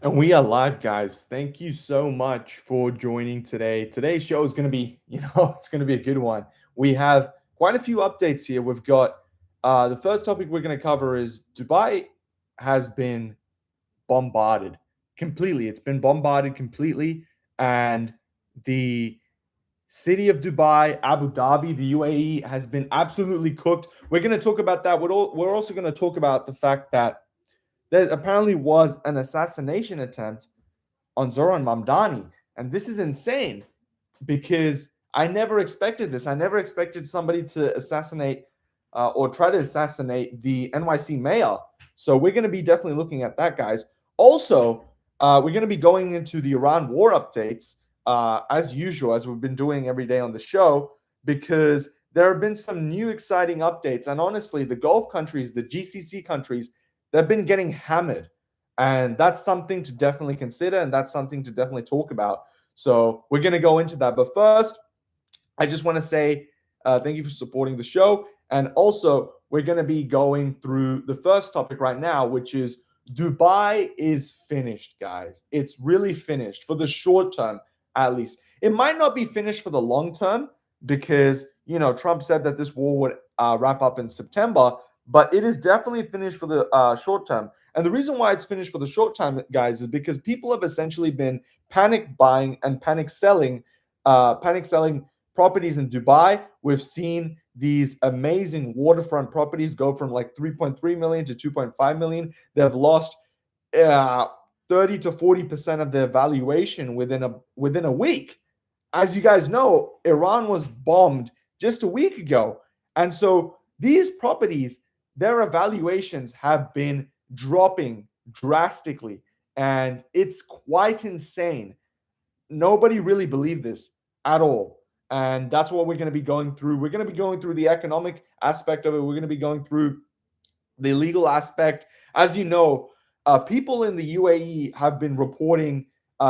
And we are live, guys. Thank you so much for joining today. Today's show is going to be, it's going to be a good one. We have quite a few updates here. We've got the first topic we're going to cover is Dubai has been bombarded completely. It's been bombarded completely. And the city of Dubai, Abu Dhabi, the UAE has been absolutely cooked. We're going to talk about that. We're also going to talk about the fact that there apparently was an assassination attempt on Zohran Mamdani. And this is insane because I never expected this. I never expected somebody to assassinate or try to assassinate the NYC mayor. So we're going to be definitely looking at that, guys. Also, we're going to be going into the Iran war updates as usual, as we've been doing every day on the show, because there have been some new exciting updates. And honestly, the Gulf countries, the GCC countries, they've been getting hammered. And that's something to definitely consider. And that's something to definitely talk about. So we're going to go into that. But first, I just want to say thank you for supporting the show. And also, we're going to be going through the first topic right now, which is Dubai is finished, guys. It's really finished for the short term, at least. It might not be finished for the long term because, Trump said that this war would wrap up in September, but it is definitely finished for the short term. And the reason why it's finished for the short time, guys, is because people have essentially been panic buying and panic selling properties in Dubai. We've seen these amazing waterfront properties go from like 3.3 million to 2.5 million. They've lost 30 to 40% of their valuation within a week. As you guys know, Iran was bombed just a week ago. And so these properties, their evaluations have been dropping drastically. And it's quite insane. Nobody really believed this at all. And that's what we're going to be going through. We're going to be going through the economic aspect of it. We're going to be going through the legal aspect. As you know, people in the UAE have been reporting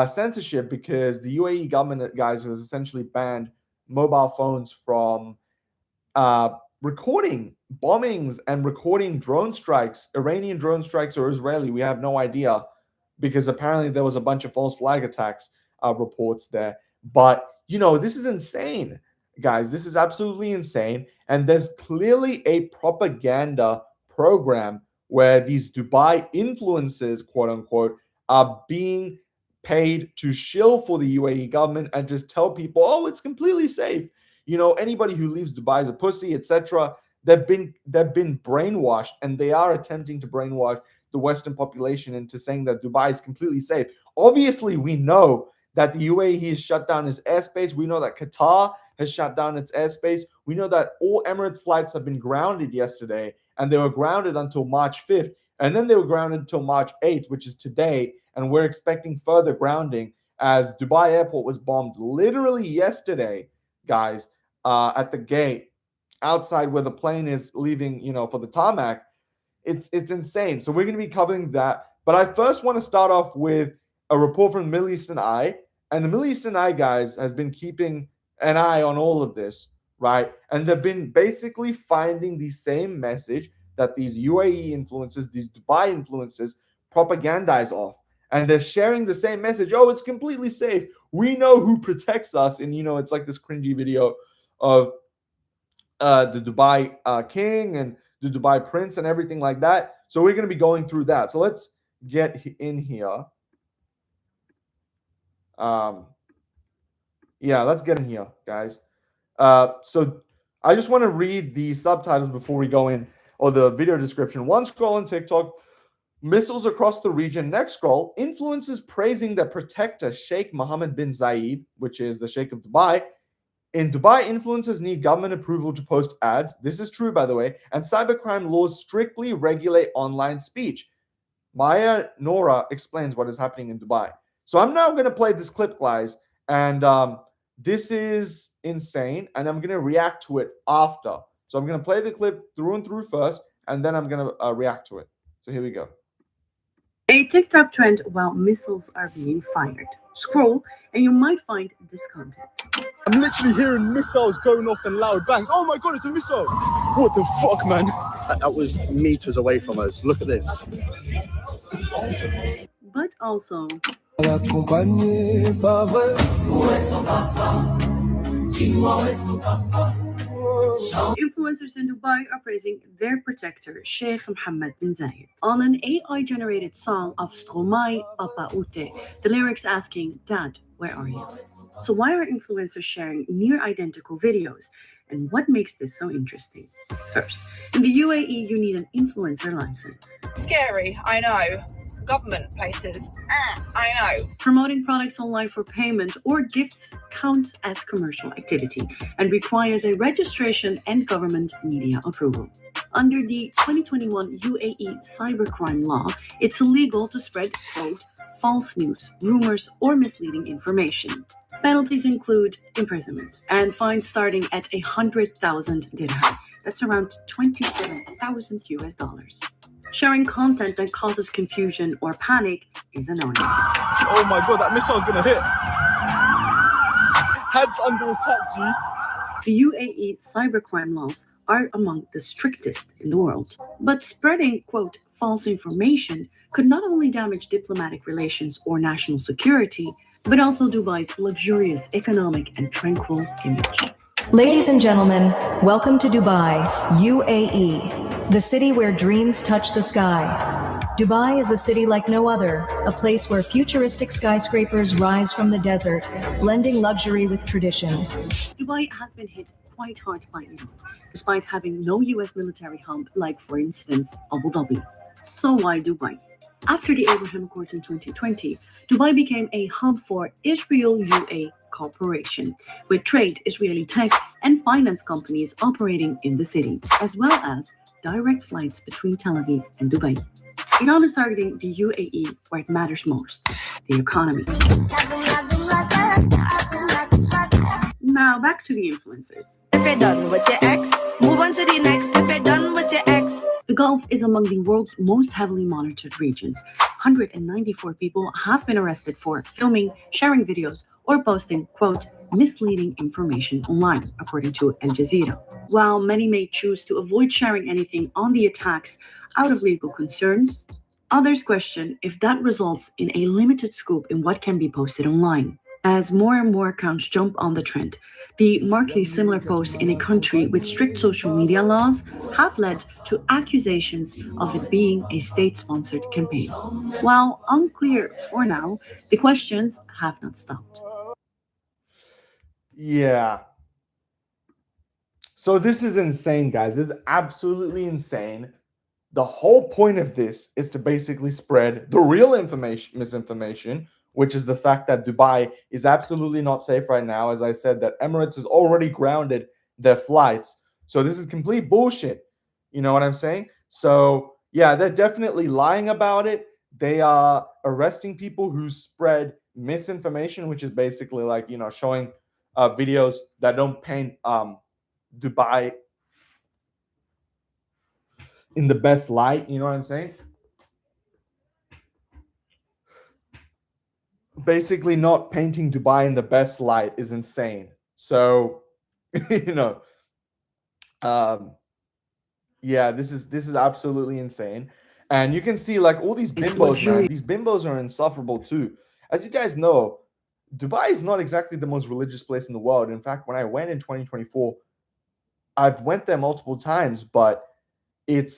censorship because the UAE government, guys, has essentially banned mobile phones from recording bombings and recording drone strikes, Iranian drone strikes or Israeli. We have no idea because apparently there was a bunch of false flag attacks reports there. But, this is insane, guys. This is absolutely insane. And there's clearly a propaganda program where these Dubai influencers, quote unquote, are being paid to shill for the UAE government and just tell people, oh, it's completely safe. Anybody who leaves Dubai is a pussy, etc. They've been brainwashed, and they are attempting to brainwash the Western population into saying that Dubai is completely safe. Obviously, we know that the UAE has shut down its airspace. We know that Qatar has shut down its airspace. We know that all Emirates flights have been grounded yesterday, and they were grounded until March 5th. And then they were grounded until March 8th, which is today. And we're expecting further grounding as Dubai airport was bombed literally yesterday, guys, at the gate outside where the plane is leaving, for the tarmac. It's insane. So we're going to be covering that. But I first want to start off with a report from the Middle Eastern Eye. And the Middle Eastern Eye, guys, has been keeping an eye on all of this, right? And they've been basically finding the same message that these UAE influences, these Dubai influences, propagandize off. And they're sharing the same message. Oh, it's completely safe. We know who protects us. And, it's like this cringy video of the Dubai king and the Dubai prince and everything like that. So we're going to be going through that. So let's get in here. Let's get in here, guys. So I just want to read the subtitles before we go in, or the video description. One scroll on TikTok, missiles across the region. Next scroll, influencers praising the protector Sheikh Mohammed bin Zayed, which is the Sheikh of Dubai. In Dubai, influencers need government approval to post ads. This is true, by the way. And cybercrime laws strictly regulate online speech. Maya Nora explains what is happening in Dubai. So I'm now going to play this clip, guys. And this is insane. And I'm going to react to it after. So I'm going to play the clip through and through first. And then I'm going to react to it. So here we go. A TikTok trend while missiles are being fired. Scroll and you might find this content. I'm literally hearing missiles going off and loud bangs. Oh my god, it's a missile! What the fuck, man? That was meters away from us. Look at this. But also. Influencers in Dubai are praising their protector, Sheikh Mohammed bin Zayed, on an AI-generated song of Stromae Papa Ute, the lyrics asking, "Dad, where are you?" So why are influencers sharing near-identical videos? And what makes this so interesting? First, in the UAE, you need an influencer license. Scary, I know. Government places, I know. Promoting products online for payment or gifts counts as commercial activity and requires a registration and government media approval. Under the 2021 UAE cybercrime law, it's illegal to spread, quote, false news, rumors, or misleading information. Penalties include imprisonment and fines starting at 100,000 dirham. That's around 27,000 US dollars. Sharing content that causes confusion or panic is a no-no. Oh my god, that missile's gonna hit. Heads under attack, G. The UAE cybercrime laws are among the strictest in the world. But spreading, quote, false information could not only damage diplomatic relations or national security, but also Dubai's luxurious economic and tranquil image. Ladies and gentlemen, welcome to Dubai, UAE, the city where dreams touch the sky. Dubai is a city like no other, a place where futuristic skyscrapers rise from the desert, blending luxury with tradition. Dubai has been hit quite hard by Iran, despite having no US military hub like, for instance, Abu Dhabi. So why Dubai? After the Abraham Accords in 2020, Dubai became a hub for Israel UA Corporation, with trade, Israeli tech, and finance companies operating in the city, as well as direct flights between Tel Aviv and Dubai. Iran is targeting the UAE where it matters most, the economy. Now back to the influencers. If you're done with your ex, move on to the next. If you're done with your ex. The Gulf is among the world's most heavily monitored regions. 194 people have been arrested for filming, sharing videos, or posting, quote, misleading information online, according to Al Jazeera. While many may choose to avoid sharing anything on the attacks out of legal concerns, others question if that results in a limited scope in what can be posted online. As more and more accounts jump on the trend, the markedly similar posts in a country with strict social media laws have led to accusations of it being a state-sponsored campaign. While unclear for now, the questions have not stopped. Yeah. So this is insane, guys. This is absolutely insane. The whole point of this is to basically spread the real information, misinformation, which is the fact that Dubai is absolutely not safe right now. As I said, that Emirates has already grounded their flights. So this is complete bullshit. You know what I'm saying? So yeah, they're definitely lying about it. They are arresting people who spread misinformation, which is basically like, you know, showing videos that don't paint Dubai in the best light. You know what I'm saying? Basically not painting Dubai in the best light is insane. So, you know, yeah, this is absolutely insane. And you can see like all these bimbos, man. These bimbos are insufferable too. As you guys know, Dubai is not exactly the most religious place in the world. In fact, when I went in 2024, I've went there multiple times, but it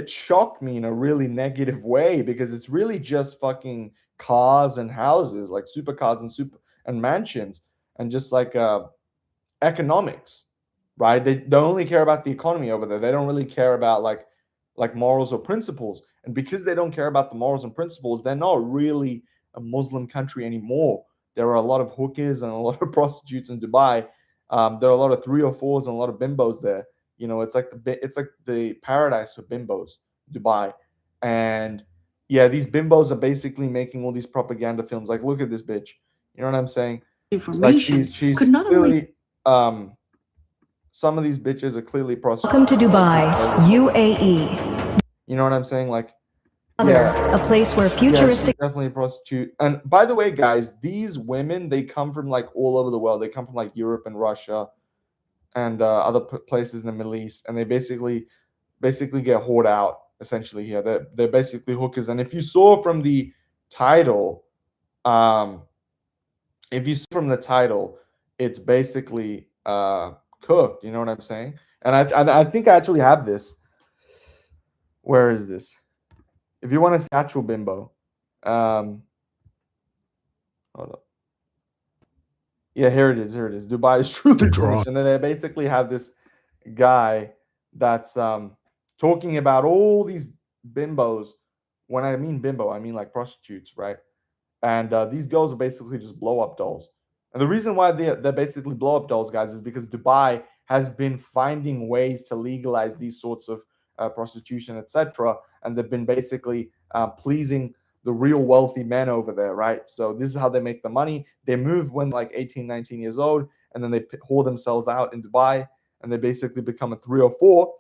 shocked me in a really negative way because it's really just fucking cars and houses, like supercars and mansions, and just like economics, right? They only care about the economy over there. They don't really care about like morals or principles. And because they don't care about the morals and principles, they're not really a Muslim country anymore. There are a lot of hookers and a lot of prostitutes in Dubai. There are a lot of 304s and a lot of bimbos there. You know, it's like the paradise for bimbos, Dubai. And yeah, these bimbos are basically making all these propaganda films. Like, look at this bitch. You know what I'm saying? Information like she's could not clearly some of these bitches are clearly prostitutes. Welcome to Dubai, UAE. You know what I'm saying? Like, A place where futuristic. she's definitely a prostitute. And by the way, guys, these women, they come from like all over the world. They come from like Europe and Russia and other places in the Middle East, and they basically get whored out essentially here. They're basically hookers. And if you saw from the title, if you see from the title, it's basically cooked. You know what I'm saying? And I think I actually have this. Where is this? If you want to see actual bimbo, hold up. Yeah, here it is. Here it is. Dubai is truly finished. And then they basically have this guy that's talking about all these bimbos. When I mean bimbo, I mean like prostitutes, right? And these girls are basically just blow up dolls. And the reason why they're basically blow up dolls, guys, is because Dubai has been finding ways to legalize these sorts of prostitution, etc. And they've been basically pleasing the real wealthy men over there, right? So this is how they make the money. They move when like 18, 19 years old, and then they whore themselves out in Dubai, and they basically become a 304,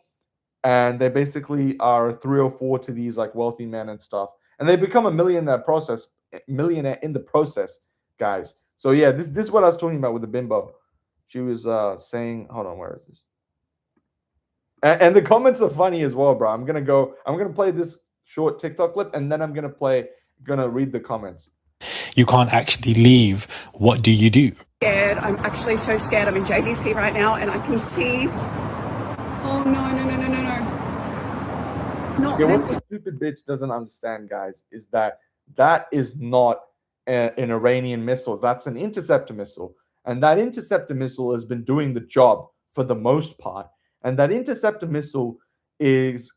and they basically are 304 to these like wealthy men and stuff, and they become a millionaire in the process, guys. So yeah, this is what I was talking about with the bimbo. She was saying, hold on, where is this? And the comments are funny as well, bro. I'm gonna play this short TikTok clip, and then I'm gonna read the comments. You can't actually leave. What do you do? Scared. I'm actually so scared. I'm in JDC right now, and I can see. Oh no! Not Yeah, what meant the stupid bitch doesn't understand, guys, is that is not an Iranian missile. That's an interceptor missile, and that interceptor missile has been doing the job for the most part. And that interceptor missile is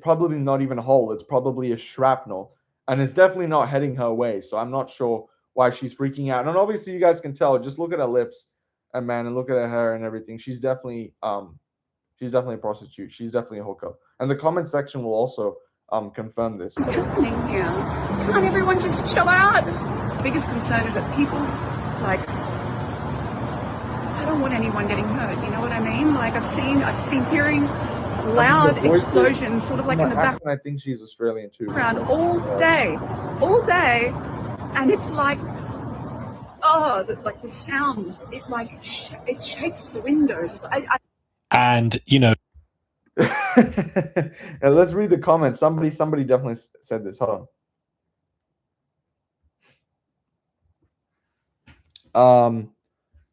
probably not even a hole. It's probably a shrapnel, and it's definitely not heading her way. So I'm not sure why she's freaking out. And obviously, you guys can tell. Just look at her lips, and man, and look at her hair and everything. She's definitely a prostitute. She's definitely a hooker. And the comment section will also confirm this. what's happening here. Can't everyone just chill out? Biggest concern is that people I don't want anyone getting hurt. You know what I mean? Like I've been hearing loud explosions, sort of like in the background. I think she's Australian too. All day, and it's like, the sound. It shakes the windows. And you know, and let's read the comments. Somebody definitely said this. Hold on.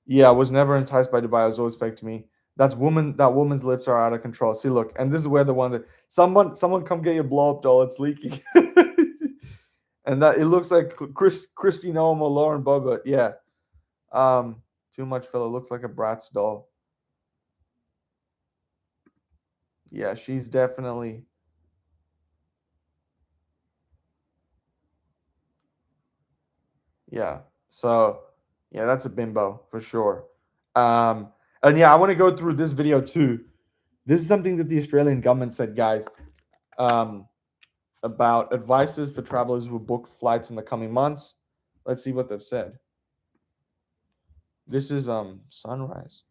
Yeah, I was never enticed by Dubai. It was always fake to me. That woman's lips are out of control. See, look, and this is where the one that someone come get your blow up doll. It's leaking, and that it looks like Christy Noam or Lauren Boebert. Yeah, too much filler. Looks like a Bratz doll. Yeah, she's definitely. Yeah. So. Yeah, that's a bimbo for sure. And yeah, I want to go through this video too. This is something that the Australian government said, guys, about advices for travelers who book flights in the coming months. Let's see what they've said. This is Sunrise.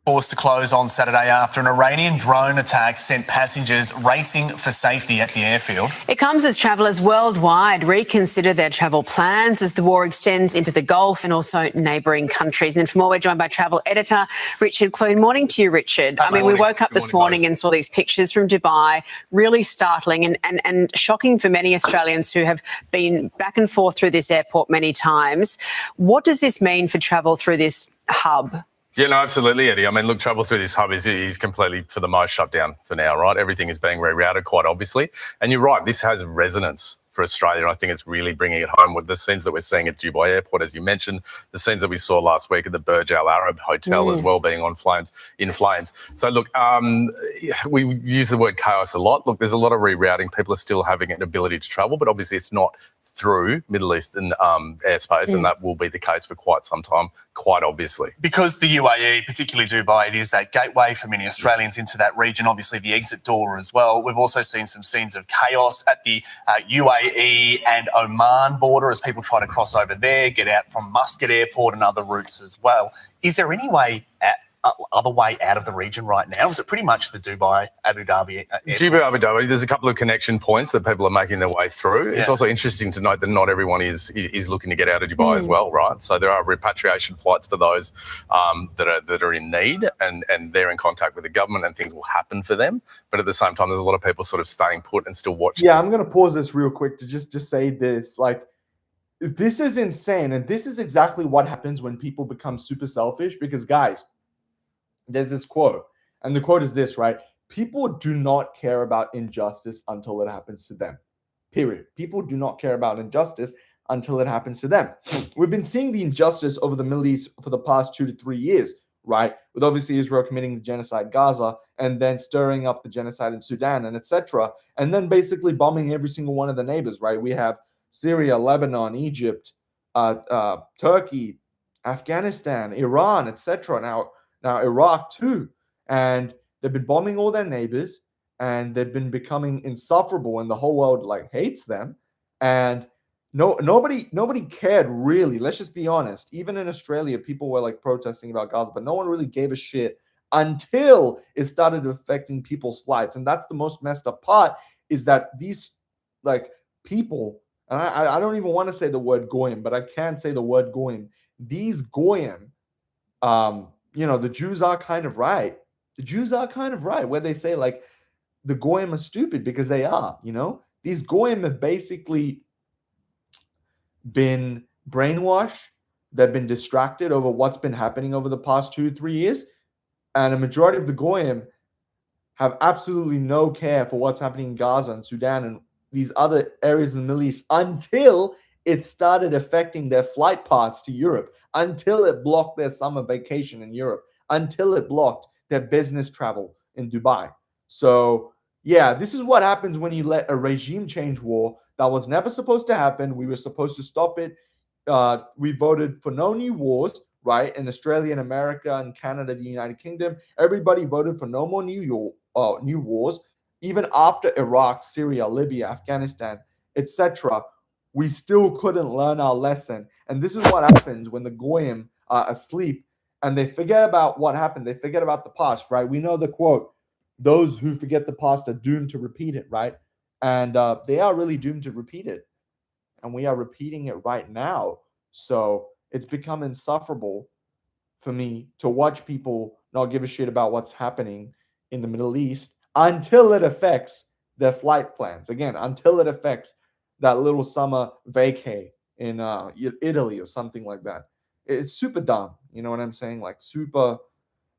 Forced to close on Saturday after an Iranian drone attack sent passengers racing for safety at the airfield. It comes as travellers worldwide reconsider their travel plans as the war extends into the Gulf and also neighbouring countries. And for more, we're joined by travel editor Richard Clune. Morning to you, Richard. I mean, we woke up this morning and saw these pictures from Dubai, really startling and shocking for many Australians who have been back and forth through this airport many times. What does this mean for travel through this hub? Yeah, no, absolutely, Eddie. I mean, look, travel through this hub is completely, for the most, shut down for now, right? Everything is being rerouted, quite obviously. And you're right, this has resonance for Australia, and I think it's really bringing it home with the scenes that we're seeing at Dubai Airport, as you mentioned, the scenes that we saw last week at the Burj Al Arab Hotel as well, being in flames. So look, we use the word chaos a lot. Look, there's a lot of rerouting. People are still having an ability to travel, but obviously it's not through Middle Eastern airspace, and that will be the case for quite some time, quite obviously. Because the UAE, particularly Dubai, it is that gateway for many Australians into that region, obviously the exit door as well. We've also seen some scenes of chaos at the UAE and Oman border as people try to cross over there, get out from Muscat Airport and other routes as well. Is there any way other way out of the region right now? Is it pretty much the Dubai, Abu Dhabi? Dubai, Abu Dhabi, there's a couple of connection points that people are making their way through. Yeah. It's also interesting to note that not everyone is looking to get out of Dubai as well, right? So there are repatriation flights for those that are in need and they're in contact with the government and things will happen for them. But at the same time, there's a lot of people sort of staying put and still watching. Yeah, I'm going to pause this real quick to just say this. Like, this is insane. And this is exactly what happens when people become super selfish because, guys, there's this quote. And the quote is this, right? People do not care about injustice until it happens to them. Period. People do not care about injustice until it happens to them. We've been seeing the injustice over the Middle East for the past 2 to 3 years, right? With obviously Israel committing the genocide in Gaza and then stirring up the genocide in Sudan and etc. And then basically bombing every single one of the neighbors, right? We have Syria, Lebanon, Egypt, Turkey, Afghanistan, Iran, etc. Now Iraq too. And they've been bombing all their neighbors and they've been becoming insufferable and the whole world like hates them. And nobody cared really. Let's just be honest. Even in Australia, people were like protesting about Gaza, but no one really gave a shit until it started affecting people's flights. And that's the most messed up part is that these like people, and I don't even want to say the word goyim, but I can say the word goyim. These goyim, the Jews are kind of right. The Jews are kind of right where they say like the goyim are stupid because they are, These goyim have basically been brainwashed. They've been distracted over what's been happening over the past 2 to 3 years. And a majority of the goyim have absolutely no care for what's happening in Gaza and Sudan and these other areas in the Middle East until it started affecting their flight paths to Europe, until it blocked their summer vacation in Europe, until it blocked their business travel in Dubai. So, yeah, this is what happens when you let a regime change war that was never supposed to happen. We were supposed to stop it. We voted for no new wars, right? In Australia and America and Canada, the United Kingdom, everybody voted for no more new wars. Even after Iraq, Syria, Libya, Afghanistan, etc., we still couldn't learn our lesson. And this is what happens when the goyim are asleep and they forget about what happened. They forget about the past, right? We know the quote, those who forget the past are doomed to repeat it, right? And they are really doomed to repeat it. And we are repeating it right now. So it's become insufferable for me to watch people not give a shit about what's happening in the Middle East until it affects their flight plans. Again, until it affects that little summer vacay in Italy or something like that. It's super dumb. You know what I'm saying? Like super,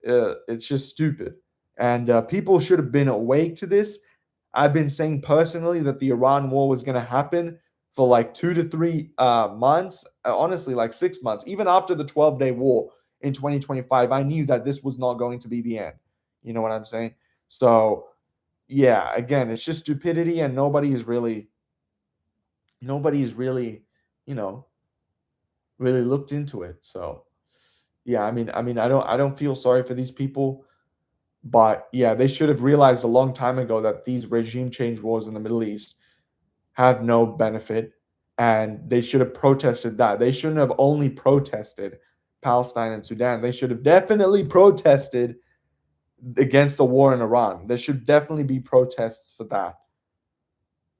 it's just stupid. And people should have been awake to this. I've been saying personally that the Iran war was going to happen for like 2 to 3 months, honestly, like 6 months. Even after the 12-day war in 2025, I knew that this was not going to be the end. You know what I'm saying? So, yeah, again, it's just stupidity and nobody is really, really looked into it. So, yeah, I mean, I don't feel sorry for these people. But yeah, they should have realized a long time ago that these regime change wars in the Middle East have no benefit, and they should have protested that. They shouldn't have only protested Palestine and Sudan. They should have definitely protested against the war in Iran. There should definitely be protests for that.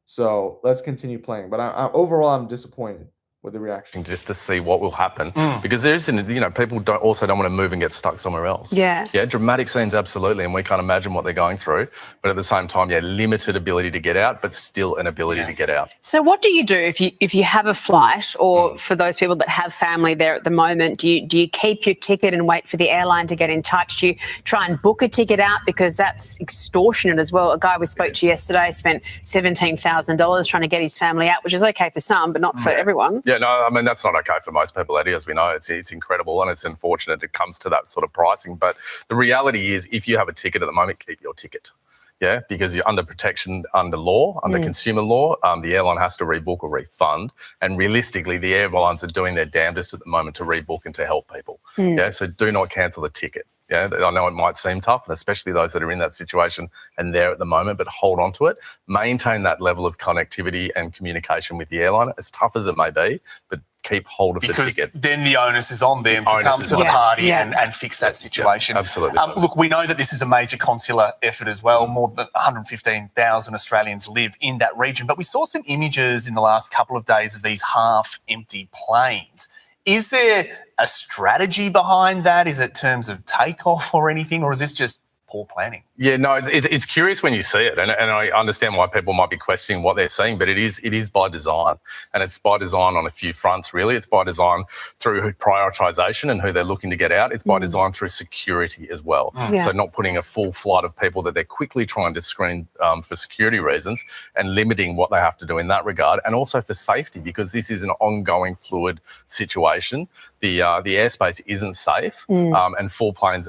So let's continue playing. But overall, I'm disappointed with the reaction. Just to see what will happen. Because there isn't, people don't want to move and get stuck somewhere else. Yeah. Yeah, dramatic scenes, absolutely. And we can't imagine what they're going through. But at the same time, yeah, limited ability to get out, but still an ability to get out. So what do you do if you have a flight, or for those people that have family there at the moment, do you keep your ticket and wait for the airline to get in touch? Do you try and book a ticket out? Because that's extortionate as well. A guy we spoke to yesterday spent $17,000 trying to get his family out, which is okay for some, but not for everyone. Yeah, no, I mean, that's not okay for most people, Eddie, as we know. It's incredible and it's unfortunate it comes to that sort of pricing. But the reality is, if you have a ticket at the moment, keep your ticket. Yeah, because you're under protection under law, under consumer law. The airline has to rebook or refund. And realistically, the airlines are doing their damnedest at the moment to rebook and to help people. Yeah, so do not cancel the ticket. Yeah, I know it might seem tough, and especially those that are in that situation and there at the moment, but hold on to it. Maintain that level of connectivity and communication with the airline, as tough as it may be, but keep hold of the because ticket. then the onus is on them to come to the party and fix that situation. Yeah, absolutely. Look, we know that this is a major consular effort as well. More than 115,000 Australians live in that region. But we saw some images in the last couple of days of these half-empty planes. Is there a strategy behind that? Is it terms of takeoff or anything, or is this just poor planning? Yeah, no, it's curious when you see it, and I understand why people might be questioning what they're seeing, but it is by design, and it's by design on a few fronts, really. It's by design through prioritisation and who they're looking to get out. It's by design through security as well. So not putting a full flight of people that they're quickly trying to screen for security reasons and limiting what they have to do in that regard, and also for safety, because this is an ongoing fluid situation. The airspace isn't safe, and full planes,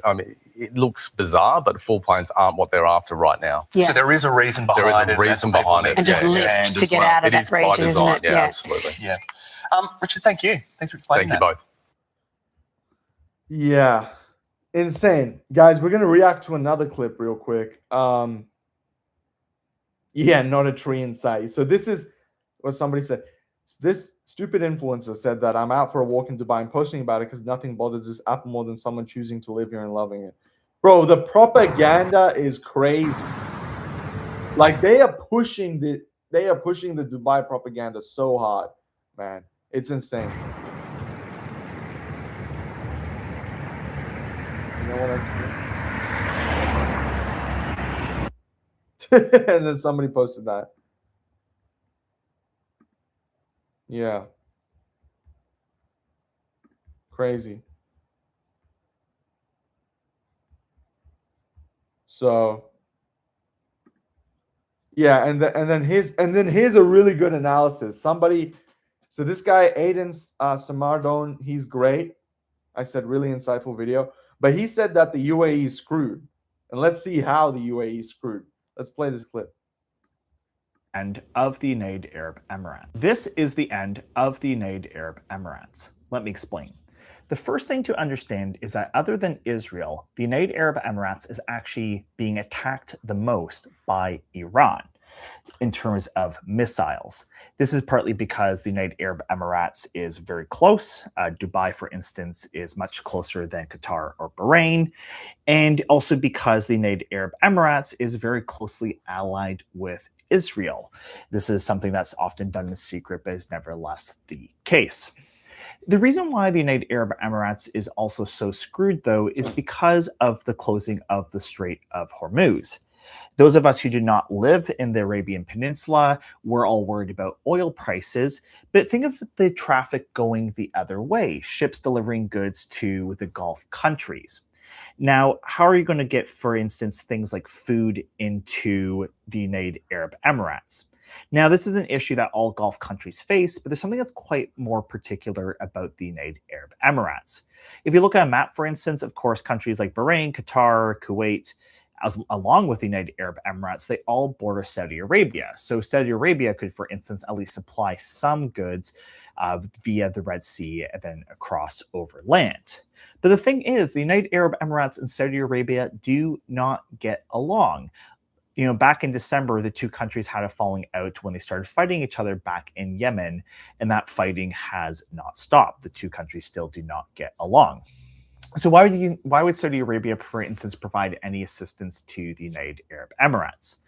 it looks bizarre, but full planes aren't what they're after right now. So there is a reason behind it. There is a reason behind it. And just lift to get out of that region, isn't it? Yeah, absolutely. Yeah. Richard, thank you. Thanks for explaining Thank you both. Yeah. Insane. Guys, we're going to react to another clip real quick. Yeah, not a tree in sight. So this is what somebody said. This stupid influencer said that I'm out for a walk in Dubai and posting about it because nothing bothers this app more than someone choosing to live here and loving it. Bro, the propaganda is crazy. Like they are pushing the Dubai propaganda so hard, man. It's insane. You know what I'm saying? And then somebody posted that. Yeah. Crazy. So yeah, and then here's a really good analysis. So this guy Aiden Samardone, he's great. I said really insightful video, but he said that the UAE is screwed, and let's see how the UAE is screwed. Let's play this clip. End of the United Arab Emirates. This is the end of the United Arab Emirates. Let me explain. The first thing to understand is that other than Israel, the United Arab Emirates is actually being attacked the most by Iran in terms of missiles. This is partly because the United Arab Emirates is very close. Dubai, for instance, is much closer than Qatar or Bahrain. And also because the United Arab Emirates is very closely allied with Israel. This is something that's often done in secret, but is nevertheless the case. The reason why the United Arab Emirates is also so screwed, though, is because of the closing of the Strait of Hormuz. Those of us who do not live in the Arabian Peninsula, we're all worried about oil prices, but think of the traffic going the other way, ships delivering goods to the Gulf countries. Now, how are you going to get, for instance, things like food into the United Arab Emirates? Now, this is an issue that all Gulf countries face, but there's something that's quite more particular about the United Arab Emirates. If you look at a map, for instance, of course, countries like Bahrain, Qatar, Kuwait, along with the United Arab Emirates, they all border Saudi Arabia. So Saudi Arabia could, for instance, at least supply some goods via the Red Sea and then across over land. But the thing is, the United Arab Emirates and Saudi Arabia do not get along. You know, back in December, the two countries had a falling out when they started fighting each other back in Yemen, and that fighting has not stopped. The two countries still do not get along. So why would Saudi Arabia, for instance, provide any assistance to the United Arab Emirates?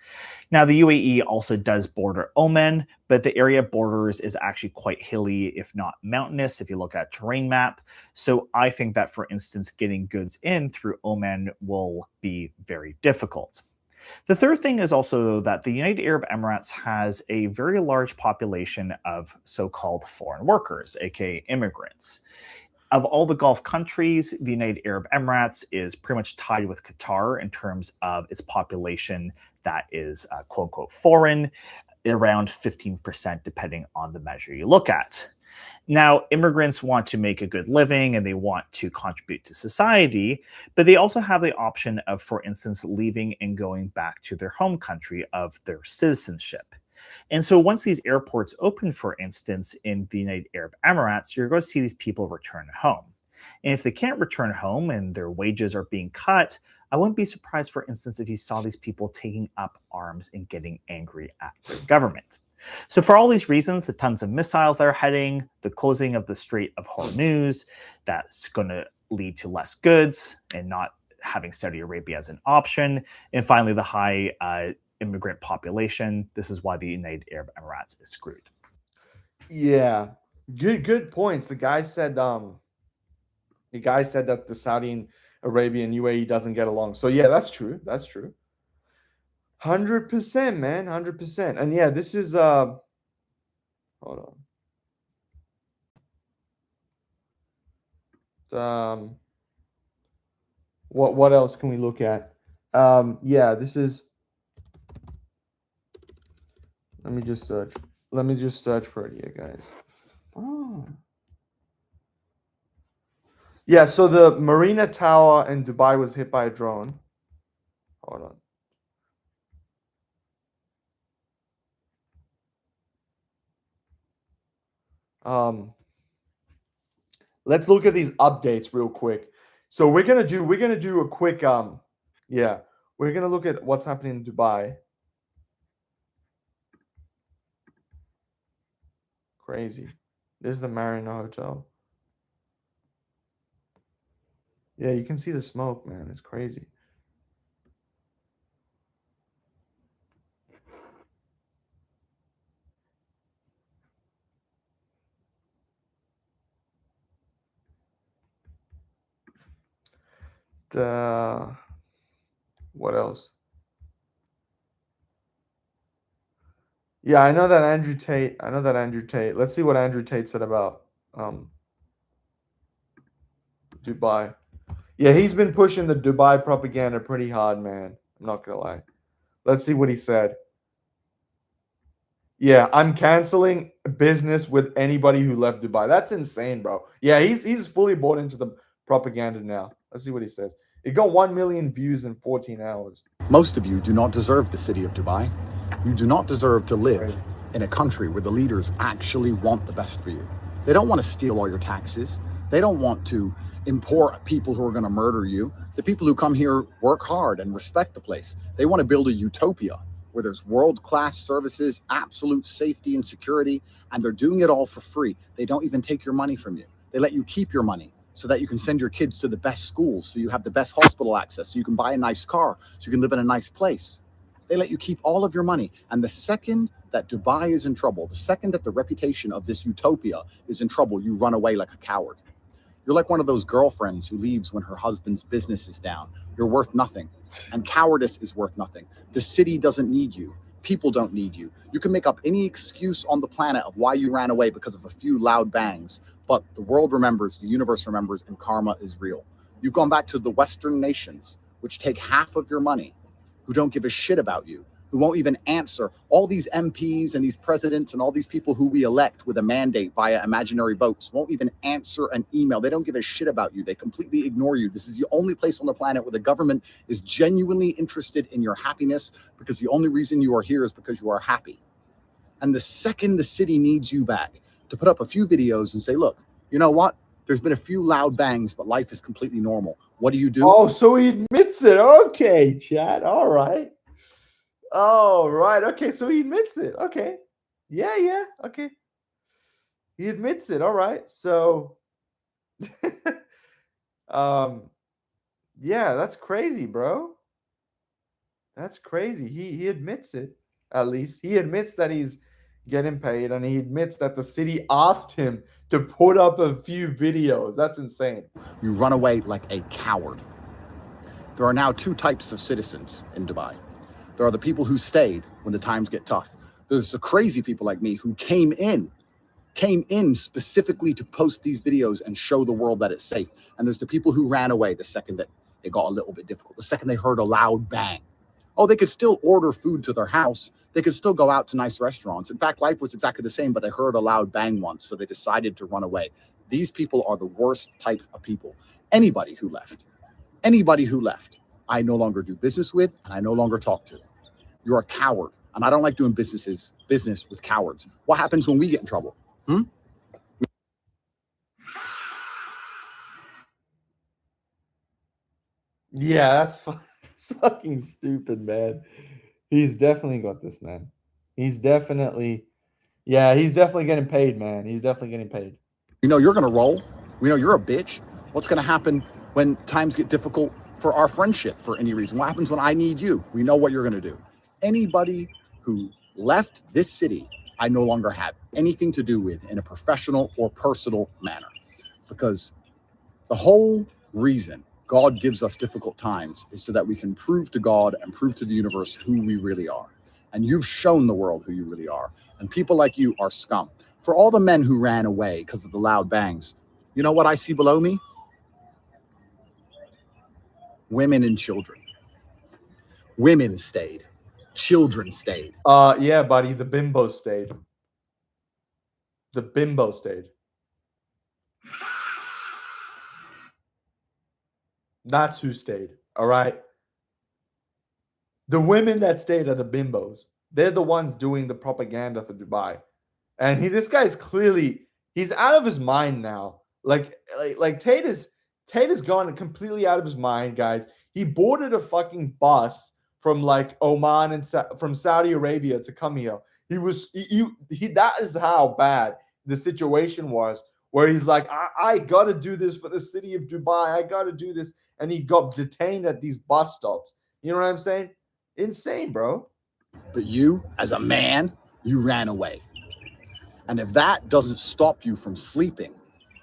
Now, the UAE also does border Oman, but the area borders is actually quite hilly, if not mountainous, if you look at terrain map. So I think that, for instance, getting goods in through Oman will be very difficult. The third thing is also that the United Arab Emirates has a very large population of so-called foreign workers, aka immigrants. Of all the Gulf countries, the United Arab Emirates is pretty much tied with Qatar in terms of its population that is quote-unquote foreign, around 15% depending on the measure you look at. Now, immigrants want to make a good living and they want to contribute to society, but they also have the option of, for instance, leaving and going back to their home country of their citizenship. And so once these airports open, for instance, in the United Arab Emirates, you're going to see these people return home. And if they can't return home and their wages are being cut, I wouldn't be surprised, for instance, if you saw these people taking up arms and getting angry at their government. So for all these reasons, the tons of missiles that are heading, the closing of the Strait of Hormuz, that's going to lead to less goods and not having Saudi Arabia as an option, and finally the high immigrant population. This is why the United Arab Emirates is screwed. Yeah, good points. The guy said that the Saudi Arabia and UAE doesn't get along. So yeah, that's true. That's true. 100%, man, 100%. And yeah, this is hold on. What else can we look at? Yeah, this is. Let me just search for it here, guys. Oh. Yeah, so the Marina Tower in Dubai was hit by a drone. Hold on. Let's look at these updates real quick. So we're gonna do a quick yeah, we're gonna look at what's happening in Dubai. Crazy. This is the Marina Hotel. Yeah, you can see the smoke, man. It's crazy. What else? Yeah, I know that Andrew Tate. Let's see what Andrew Tate said about Dubai. Yeah, he's been pushing the Dubai propaganda pretty hard, man. I'm not gonna lie. Let's see what he said. Yeah, I'm canceling business with anybody who left Dubai. That's insane, bro. Yeah, he's fully bought into the propaganda now. Let's see what he says. It got 1 million views in 14 hours. Most of you do not deserve the city of Dubai. You do not deserve to live in a country where the leaders actually want the best for you. They don't want to steal all your taxes. They don't want to import people who are going to murder you. The people who come here work hard and respect the place. They want to build a utopia where there's world-class services, absolute safety and security, and they're doing it all for free. They don't even take your money from you. They let you keep your money so that you can send your kids to the best schools, so you have the best hospital access, so you can buy a nice car, so you can live in a nice place. They let you keep all of your money. And the second that Dubai is in trouble, the second that the reputation of this utopia is in trouble, you run away like a coward. You're like one of those girlfriends who leaves when her husband's business is down. You're worth nothing. And cowardice is worth nothing. The city doesn't need you. People don't need you. You can make up any excuse on the planet of why you ran away because of a few loud bangs. But the world remembers, the universe remembers, and karma is real. You've gone back to the Western nations, which take half of your money, who don't give a shit about you, who won't even answer. All these MPs and these presidents and all these people who we elect with a mandate via imaginary votes won't even answer an email. They don't give a shit about you. They completely ignore you. This is the only place on the planet where the government is genuinely interested in your happiness, because the only reason you are here is because you are happy. And the second the city needs you back to put up a few videos and say, look, you know what? There's been a few loud bangs, but life is completely normal. What do? Oh, so he admits it. Okay, chat. All right. Okay, so he admits it. Okay. Yeah. Okay. He admits it. All right. So yeah, that's crazy, bro. That's crazy. He admits it. At least he admits that he's getting paid, and he admits that the city asked him to put up a few videos. That's insane. You run away like a coward. There are now two types of citizens in Dubai. There are the people who stayed when the times get tough. There's the crazy people like me who came in specifically to post these videos and show the world that it's safe. And there's the people who ran away the second that it got a little bit difficult, the second they heard a loud bang. Oh, they could still order food to their house. They could still go out to nice restaurants. In fact, life was exactly the same, but they heard a loud bang once, so they decided to run away. These people are the worst type of people. Anybody who left, I no longer do business with, and I no longer talk to. You're a coward, and I don't like doing business with cowards. What happens when we get in trouble? Yeah, that's fucking stupid, man. He's definitely got this, man. He's definitely Yeah, he's definitely getting paid, man. He's definitely getting paid. We know you're going to roll. We know you're a bitch. What's going to happen when times get difficult for our friendship for any reason? What happens when I need you? We know what you're going to do. Anybody who left this city, I no longer have anything to do with in a professional or personal manner. Because the whole reason God gives us difficult times is so that we can prove to God and prove to the universe who we really are. And you've shown the world who you really are. And people like you are scum. For all the men who ran away because of the loud bangs, you know what I see below me? Women and children. Women stayed. Children stayed. Yeah, buddy, the bimbo stayed. The bimbo stayed. That's who stayed, all right? The women that stayed are the bimbos. They're the ones doing the propaganda for Dubai. And this guy's clearly, he's out of his mind now. Like Tate is gone completely out of his mind, guys. He boarded a fucking bus from like Oman and from Saudi Arabia to come here. That is how bad the situation was, where he's like, I gotta do this for the city of Dubai. I gotta do this. And he got detained at these bus stops. You know what I'm saying? Insane, bro. But you, as a man, you ran away. And if that doesn't stop you from sleeping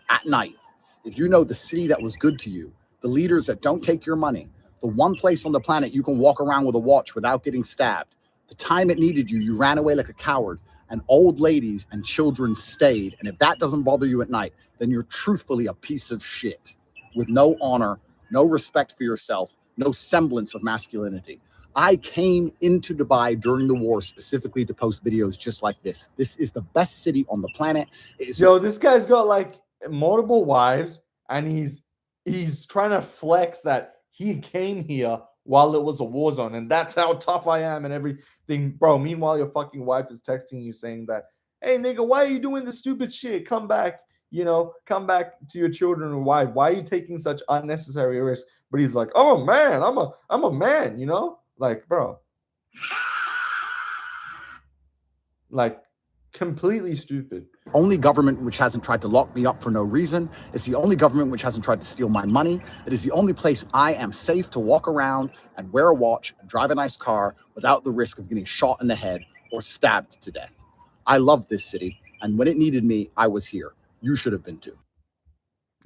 at night, if you know the city that was good to you, the leaders that don't take your money, the one place on the planet you can walk around with a watch without getting stabbed, the time it needed you, you ran away like a coward, and old ladies and children stayed. And if that doesn't bother you at night, then you're truthfully a piece of shit with no honor, no respect for yourself, no semblance of masculinity. I came into Dubai during the war specifically to post videos just like this. This is the best city on the planet. Yo, this guy's got like multiple wives, and he's trying to flex that he came here while it was a war zone, and that's how tough I am and everything, bro. Meanwhile, your fucking wife is texting you saying that, hey, nigga, why are you doing this stupid shit? Come back, come back to your children and wife. Why are you taking such unnecessary risks? But he's like, oh man, I'm a man, like, bro, like completely stupid. Only government which hasn't tried to lock me up for no reason. It's the only government which hasn't tried to steal my money. It is the only place I am safe to walk around and wear a watch and drive a nice car without the risk of getting shot in the head or stabbed to death. I love this city, and when it needed me, I was here. You should have been too.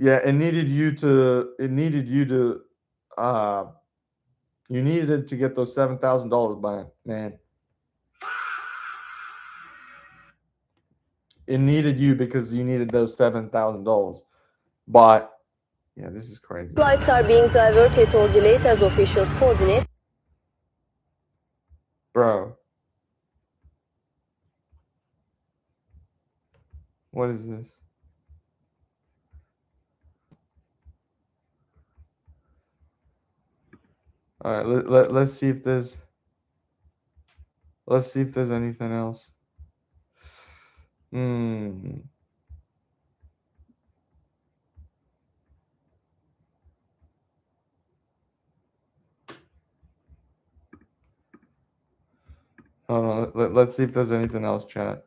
Yeah, it needed you to you needed it to get those $7,000 by man. It needed you because you needed those $7,000. But yeah, this is crazy. Flights are being diverted or delayed as officials coordinate. Bro. What is this? All right, let's see if there's anything else. Hold on, let's see if there's anything else, chat.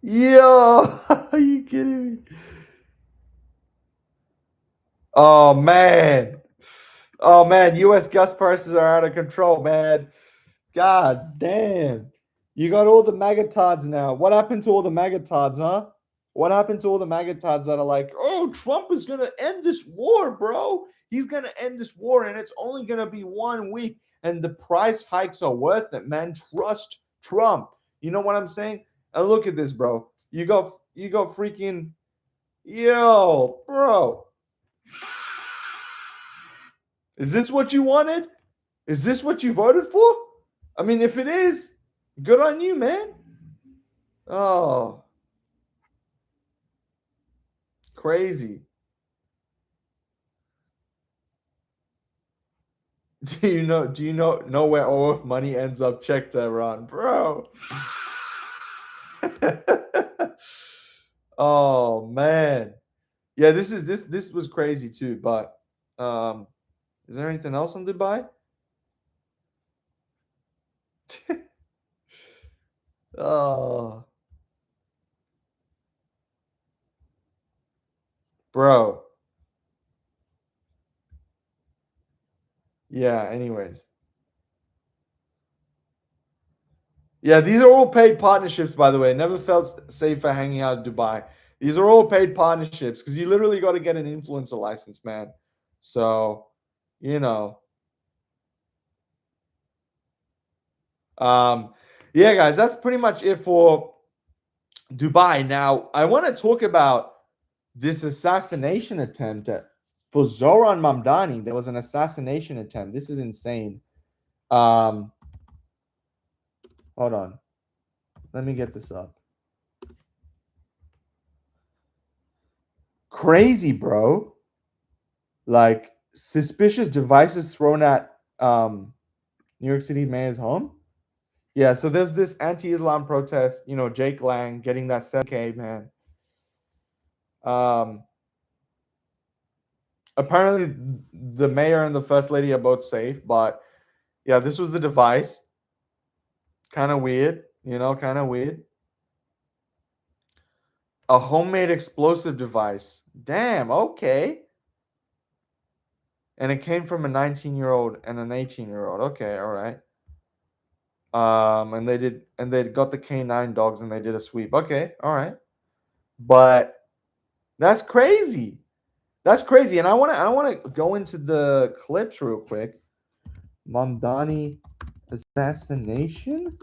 Yo, are you kidding me? Oh man, U.S. gas prices are out of control, man. God damn, you got all the maggotards now. What happened to all the maggotards, huh? What happened to all the maggotards that are like, oh, Trump is gonna end this war, bro? He's gonna end this war, and it's only gonna be 1 week, and the price hikes are worth it, man. Trust Trump. You know what I'm saying? And look at this, bro. You got freaking, yo, bro. Is this what you wanted? Is this what you voted for? I mean, if it is, good on you, man. Oh, crazy. Do you know where all of money ends up? Check Tehran, bro. Oh man. Yeah, this was crazy too, but is there anything else on Dubai? Oh, bro. Yeah, anyways. Yeah, these are all paid partnerships, by the way. Never felt safer hanging out in Dubai. These are all paid partnerships because you literally got to get an influencer license, man. So, you know. Yeah, guys, that's pretty much it for Dubai. Now, I want to talk about this assassination attempt for Zohran Mamdani. There was an assassination attempt. This is insane. Hold on. Let me get this up. Crazy, bro. Like suspicious devices thrown at New York City mayor's home. Yeah, so there's this anti-Islam protest, Jake Lang getting that 7K, man. Apparently the mayor and the first lady are both safe, but yeah, this was the device. Kind of weird, kind of weird. A homemade explosive device. Damn, okay. And it came from a 19-year-old and an 18-year-old. Okay, all right. And they got the K9 dogs and they did a sweep. Okay, all right. But that's crazy. That's crazy. And I want to go into the clips real quick. Mamdani assassination?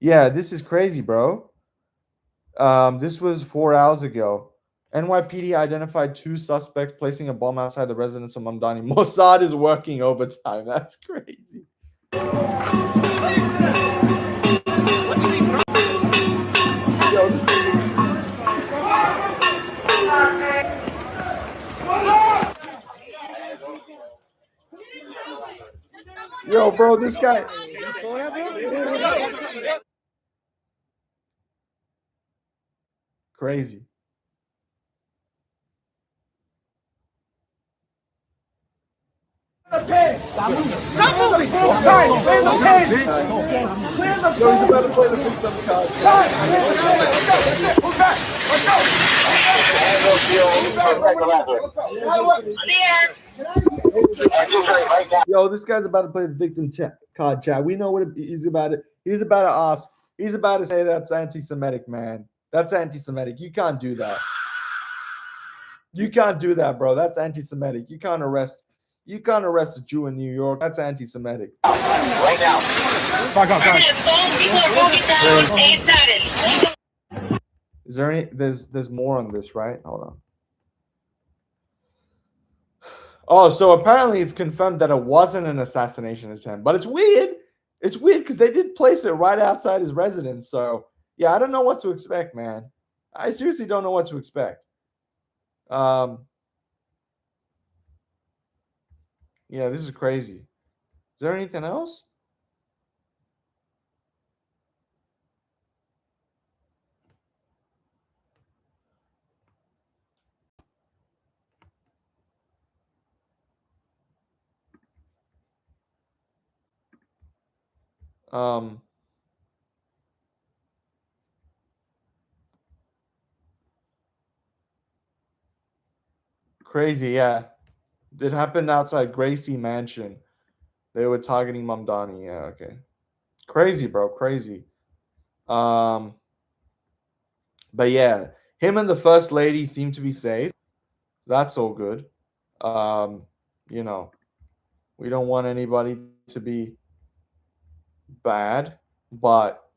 Yeah, this is crazy, bro. This was 4 hours ago. NYPD identified 2 suspects placing a bomb outside the residence of Mamdani. Mossad is working overtime. That's crazy. Yo, bro, this guy. Crazy. Stop moving! Guys, clear the pin! Clear the phone! He's about to play the victim card. Yo, this guy's about to play the victim card, chat. We know what he's about to. He's about to ask. He's about to say that's anti-Semitic, man. That's anti-Semitic. You can't do that. You can't do that, bro. That's anti-Semitic. You can't arrest a Jew in New York. That's anti-Semitic. Right now. Back up. Is there any? There's more on this, right? Hold on. Oh, so apparently it's confirmed that it wasn't an assassination attempt, but it's weird. It's weird because they did place it right outside his residence. So yeah, I don't know what to expect, man. I seriously don't know what to expect. Yeah, this is crazy. Is there anything else? Crazy, yeah. It happened outside Gracie Mansion. They were targeting Mamdani. Yeah, okay. Crazy, bro. Crazy. But yeah, him and the first lady seem to be safe. That's all good. You know, we don't want anybody to be bad, but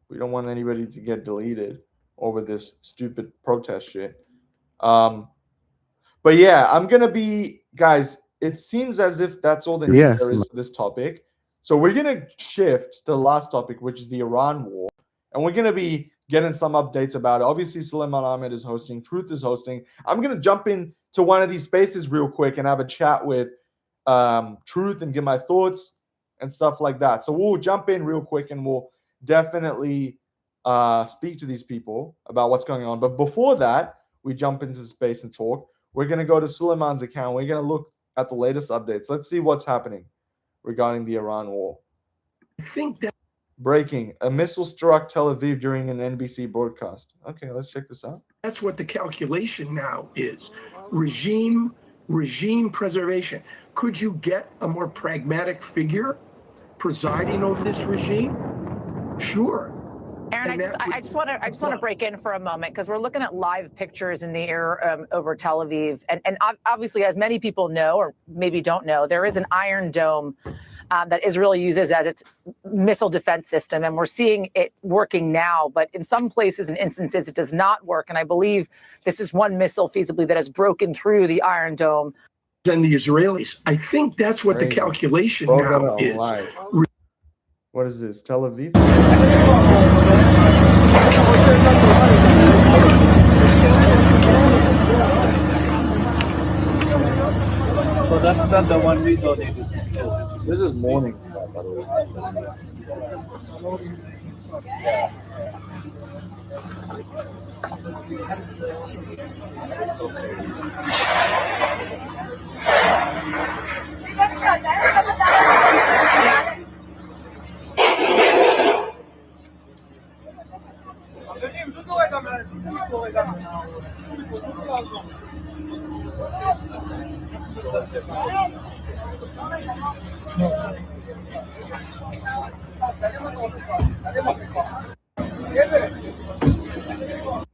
we don't want anybody to get deleted over this stupid protest shit. But yeah, I'm gonna be, guys. It seems as if that's all the news there is for this topic. So we're gonna shift to the last topic, which is the Iran war, and we're gonna be getting some updates about it. Obviously, Suleiman Ahmed is hosting, Truth is hosting. I'm gonna jump in to one of these spaces real quick and have a chat with Truth and give my thoughts and stuff like that. So we'll jump in real quick and we'll definitely speak to these people about what's going on. But before that, we jump into the space and talk. We're going to go to Suleiman's account. We're going to look at the latest updates. Let's see what's happening regarding the Iran war. I think that breaking: a missile struck Tel Aviv during an NBC broadcast. Okay, let's check this out. that's what the calculation now is. Regime preservation. Could you get a more pragmatic figure presiding over this regime? Sure. Aaron, I just want to break in for a moment because we're looking at live pictures in the air over Tel Aviv, and obviously, as many people know or maybe don't know, there is an Iron Dome that Israel uses as its missile defense system, and we're seeing it working now. But in some places and instances, it does not work, and I believe this is one missile feasibly that has broken through the Iron Dome. And the Israelis, I think that's what the calculation now is. What is this? Tel Aviv? So that's not the one we donated. This is morning, by the way.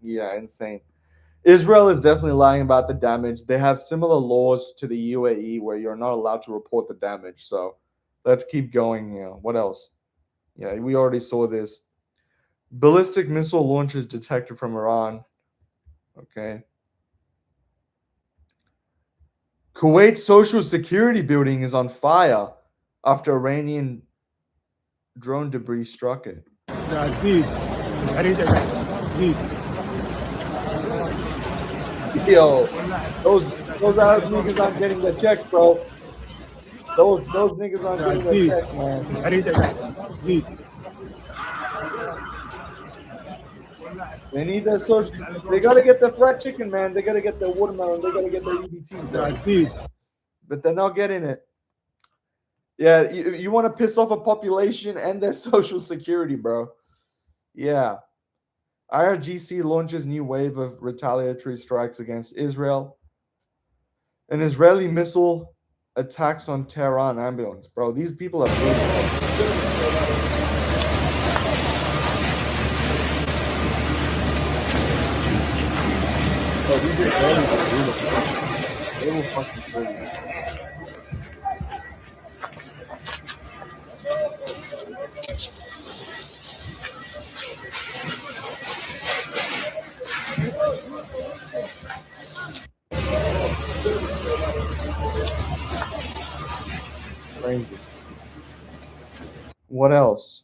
Yeah, insane. Israel is definitely lying about the damage. They have similar laws to the UAE where you're not allowed to report the damage. So let's keep going here. What else? Yeah, we already saw this. Ballistic missile launches detected from Iran. Okay. Kuwait Social Security building is on fire after Iranian drone debris struck it. Yo, those Arab niggas aren't getting the check, bro. Those niggas aren't getting the check, man. They need their social. They gotta get the fried chicken, man. They gotta get the watermelon. They gotta get their EBT, bro. But they're not getting it. Yeah, you want to piss off a population and their social security, bro. Yeah. IRGC launches new wave of retaliatory strikes against Israel. An Israeli missile attacks on Tehran ambulance. Bro, these people are They will fucking kill you. Crazy. What else?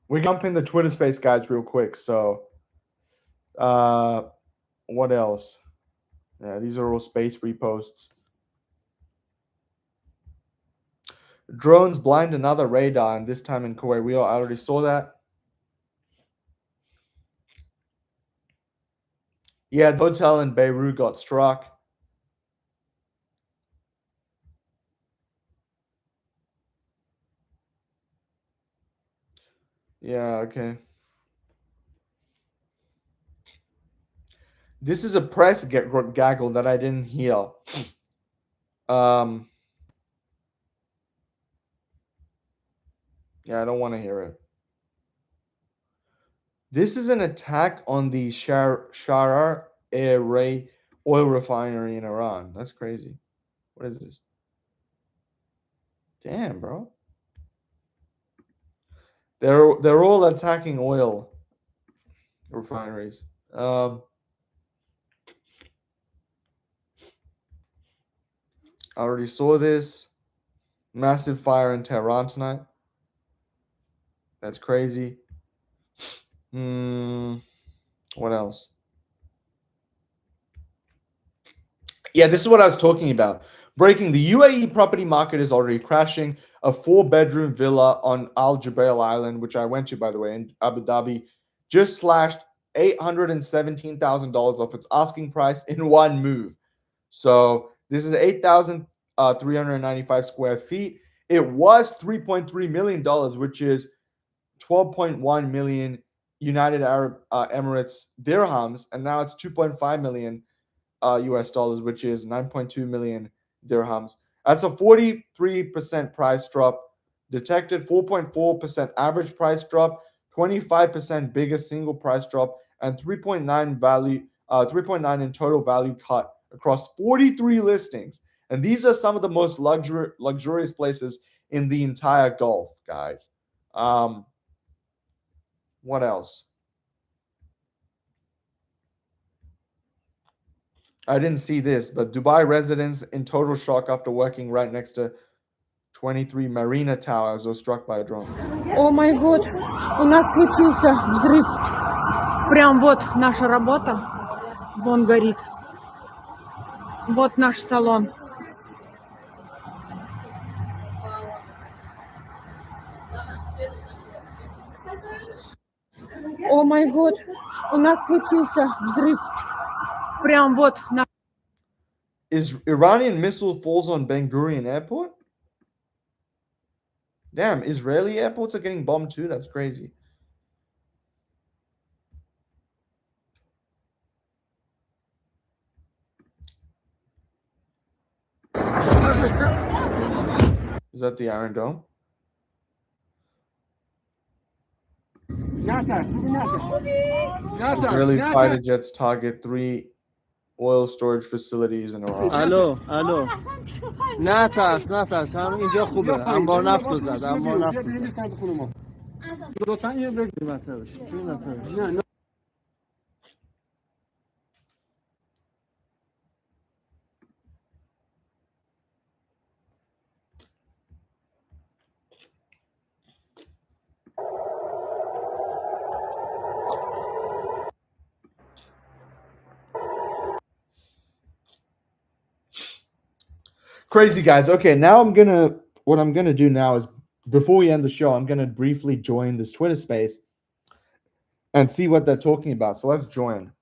We jump in the Twitter space, guys, real quick. So, what else? Yeah, these are all space reposts. Drones blind another radar, and this time in Kuwait. We already saw that. Yeah, the hotel in Beirut got struck. Yeah, okay. This is a press gaggle that I didn't hear. Yeah, I don't want to hear it. This is an attack on the Sharar Ray oil refinery in Iran. That's crazy. What is this? Damn, bro. They're all attacking oil refineries. I already saw this. Massive fire in Tehran tonight. That's crazy. What else? Yeah, this is what I was talking about. Breaking, the UAE property market is already crashing. A 4-bedroom villa on Al Jubail Island, which I went to, by the way, in Abu Dhabi, just slashed $817,000 off its asking price in one move. So this is 8,395 square feet. It was $3.3 million, which is 12.1 million United Arab Emirates dirhams, and now it's 2.5 million US dollars, which is 9.2 million dirhams. That's a 43% price drop detected, 4.4% average price drop, 25% biggest single price drop, and 3.9 in total value cut across 43 listings. And these are some of the most luxurious places in the entire Gulf, guys. What else? I didn't see this, but Dubai residents in total shock after working right next to 23 Marina Towers was struck by a drone. О май год, у нас случился взрыв. Прям вот наша работа. Вон горит. Вот наш салон. О май год, у нас случился взрыв. Прям вот на... Is Iranian missile falls on Ben Gurion Airport? Damn, Israeli airports are getting bombed too? That's crazy. Is that the Iron Dome? Israeli fighter jets target 3 oil storage facilities in Iraq. الو نه ترس هم اینجا خوبه انبار نفت رو زد انبار نفت رو زد Crazy, guys. Okay, now what I'm gonna do now is, before we end the show, I'm gonna briefly join this Twitter space and see what they're talking about. So let's join.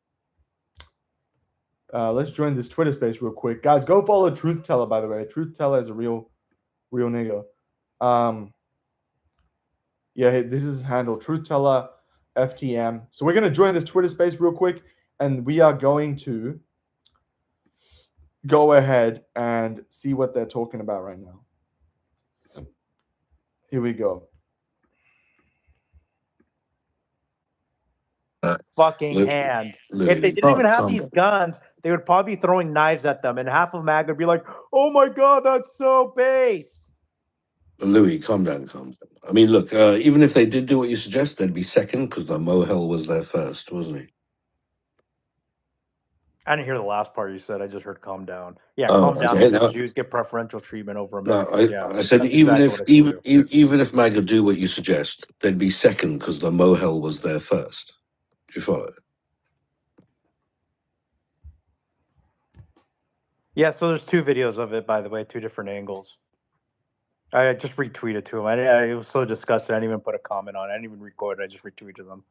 Let's join this Twitter space real quick, guys. Go follow Truth Teller, by the way. Truth Teller is a real nigga. Yeah, this is his handle, Truth Teller FTM. So we're gonna join this Twitter space real quick, and we are going to go ahead and see what they're talking about right now. Here we go. Fucking hand. If they didn't even have these guns, they would probably be throwing knives at them, and half of MAG would be like, "Oh my god, that's so base." Louis, calm down. I mean, look, even if they did do what you suggest, they'd be second because the Mohel was there first, wasn't he? I didn't hear the last part you said. I just heard "calm down." Yeah, Oh, calm down okay, because now- Jews get preferential treatment over No, Americans. I said that's even exactly what I told you. even if MAGA do what you suggest, they'd be second because the Mohel was there first. Do you follow? Yeah, so there's 2 videos of it, by the way, 2 different angles. I just retweeted to him. It was so disgusting. I didn't even put a comment on it. I didn't even record it. I just retweeted them.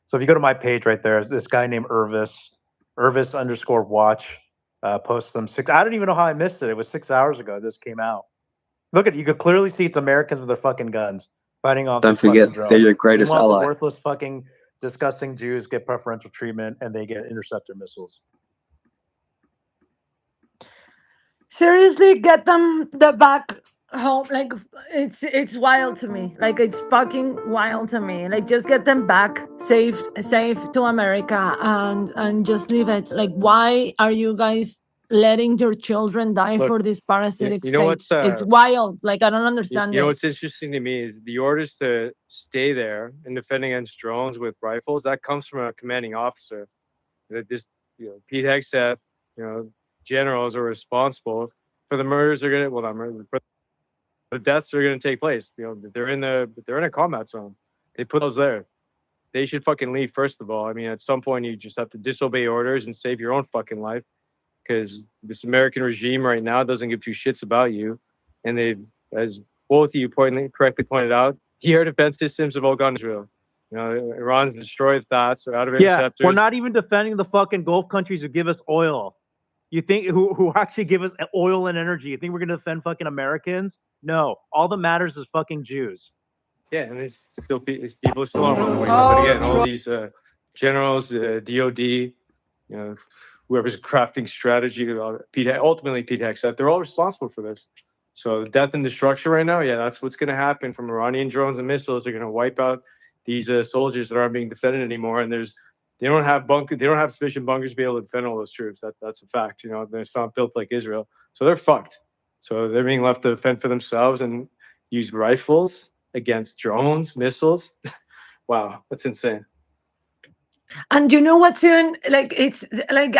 So if you go to my page right there, this guy named Irvis_watch posts them 6. I don't even know how I missed it. It was 6 hours ago. This came out. Look at, you could clearly see it's Americans with their fucking guns fighting off. Don't forget, they're your greatest Meanwhile, ally. the worthless fucking disgusting Jews get preferential treatment and they get interceptor missiles. Seriously, get them the back home. Like it's wild to me. Like it's fucking wild to me. Like just get them back safe to America and just leave it. Like why are you guys letting your children die Look, for this parasitic you know what's, state? It's wild. Like I don't understand You know it. what's interesting to me is the orders to stay there and defend against drones with rifles. That comes from a commanding officer. That this, Pete Hegseth, generals are responsible for the murders. They're gonna, well, not murder, for the deaths are gonna take place. They're in a combat zone. They put those there. they should fucking leave, first of all. I mean, at some point, you just have to disobey orders and save your own fucking life, because this American regime right now doesn't give two shits about you. And they, as both of you correctly pointed out, the air defense systems have all gone to Israel. You know, Iran's destroyed THAADs or out of interceptors. We're not even defending the fucking Gulf countries who give us oil. You think who actually give us oil and energy? You think we're gonna defend fucking Americans? No. All that matters is fucking Jews. Yeah, and it's still people are still on the way. But again, all these generals, DOD, you know, whoever's crafting strategy, ultimately Pete Hegseth, they're all responsible for this. So the death and destruction right now, yeah, that's what's going to happen from Iranian drones and missiles. They're going to wipe out these soldiers that aren't being defended anymore, and they don't have sufficient bunkers to be able to defend all those troops. That's a fact. You know, they're not built like Israel, so they're fucked. So they're being left to fend for themselves and use rifles against drones, missiles. Wow, that's insane. And you know what's even like? It's like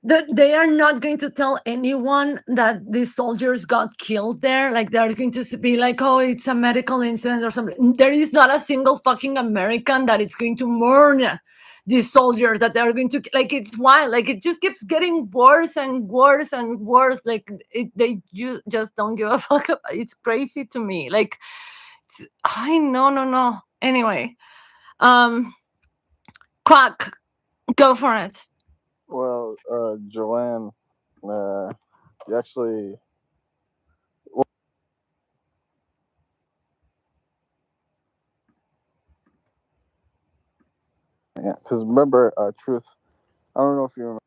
they are not going to tell anyone that these soldiers got killed there. Like they're going to be like, oh, it's a medical incident or something. There is not a single fucking American that is going to mourn these soldiers that they're going to, like, it's wild. Like it just keeps getting worse and worse and worse. Like they just don't give a fuck about it. It's crazy to me. Like I no. Anyway, Quack, go for it. Well, Joanne, you actually. Yeah, because remember, Truth. I don't know if you remember.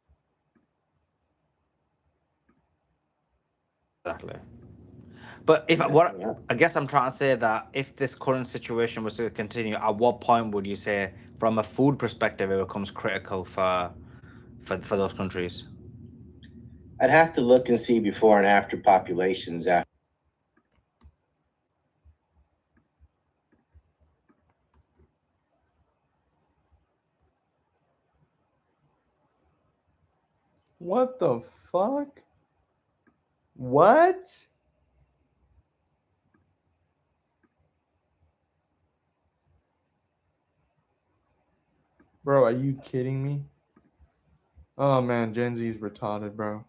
Exactly. But I guess I'm trying to say that if this current situation was to continue, at what point would you say, from a food perspective, it becomes critical for those countries? I'd have to look and see before and after populations. What the fuck? What? Bro, are you kidding me? Oh man, Gen Z is retarded, bro.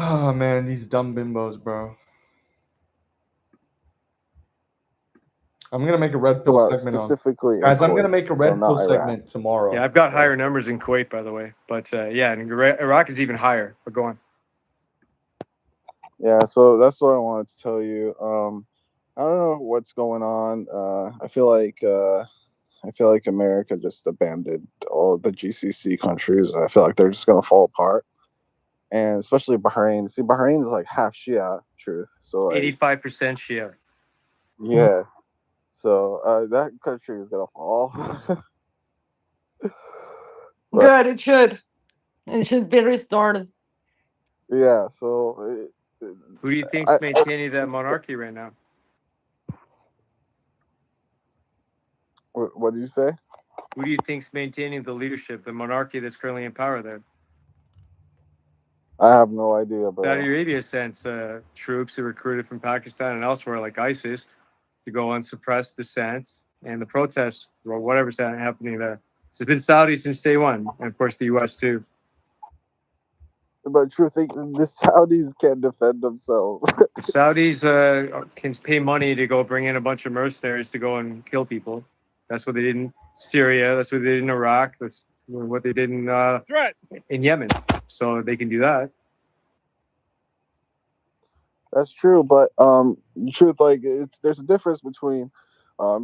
Oh man, these dumb bimbos, bro. I'm gonna make a red pill segment specifically on. Guys, I'm gonna make a red pill segment tomorrow. Yeah, I've got higher numbers in Kuwait, by the way, but yeah, and Iraq is even higher. But go on. Yeah, so that's what I wanted to tell you. I don't know what's going on. I feel like America just abandoned all the GCC countries. I feel like they're just gonna fall apart, and especially Bahrain. See, Bahrain is like half Shia, Truth. So like, 85% Shia. yeah. So that country is gonna fall. Good, it should. It should be restored. Yeah. So. Who do you think's maintaining that monarchy right now? What do you say? Who do you think's maintaining the leadership, the monarchy that's currently in power there? I have no idea, bro. Saudi Arabia sent troops who recruited from Pakistan and elsewhere, like ISIS, to go and suppress dissents and the protests or whatever's happening there. So it's been Saudi since day one, and of course the U.S. too. But Truth, the Saudis can't defend themselves. The Saudis can pay money to go bring in a bunch of mercenaries to go and kill people. That's what they did in Syria. That's what they did in Iraq. That's what they did in Yemen, so they can do that. That's true, but truth, like there's a difference between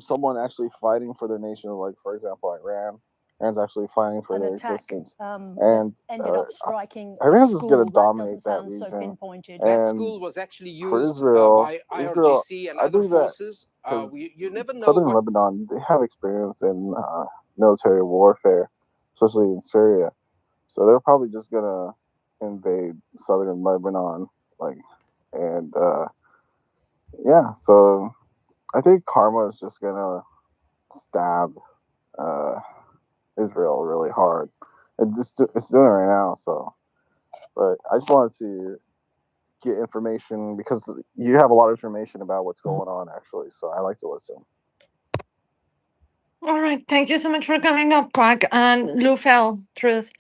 someone actually fighting for their nation, like for example Iran. Iran's actually fighting for their existence, and ended up striking Iran's a just going to school. dominate that Doesn't sound so region. pinpointed. And That school was actually for used Israel, by IRGC and I other believe that forces. because You never know southern what's Lebanon, they have experience in military warfare, especially in Syria. So they're probably just gonna invade southern Lebanon, like, and yeah. So I think karma is just gonna stab Israel really hard. It's doing it right now. So, but I just wanted to get information because you have a lot of information about what's going on actually. So I like to listen. All right. Thank you so much for coming up, Quack and Lou Truth.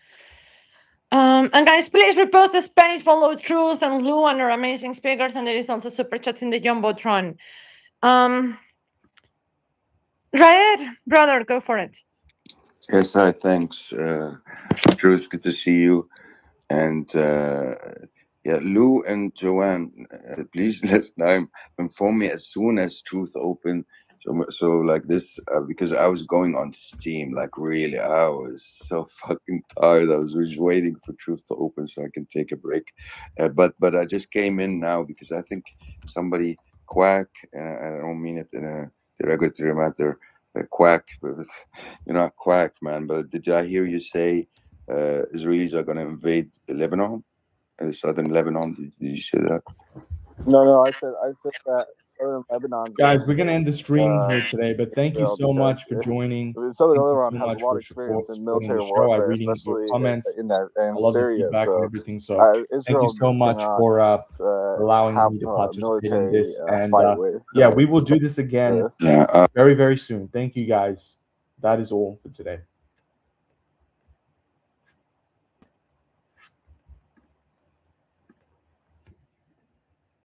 And guys, please repost the space, follow Truth and Lou and our amazing speakers, and there is also super chats in the Jumbotron. Raed, brother, go for it. Yes, hi, thanks. Truth, good to see you. And yeah, Lou and Joanne, please inform me as soon as Truth open. So like this, because I was going on Steam, like really, I was so fucking tired. I was just waiting for Truth to open so I can take a break. But I just came in now because I think somebody Quack, and I don't mean it in a derogatory matter, Quack, but you're not Quack, man. But did I hear you say Israelis are going to invade Lebanon, southern Lebanon? Did you say that? No, I said that southern Lebanon. Guys, we're gonna end the stream here today, but thank you so much for joining. Southern Thank you Lebanon so has a much lot for of experience in supporting military the show. I warfare, reading your especially comments. in I love the Syria. feedback and So everything. So thank you Israel so much cannot for allowing have me to a participate in military this. And fight with. yeah, we will do this again very, very soon. Thank you, guys. That is all for today.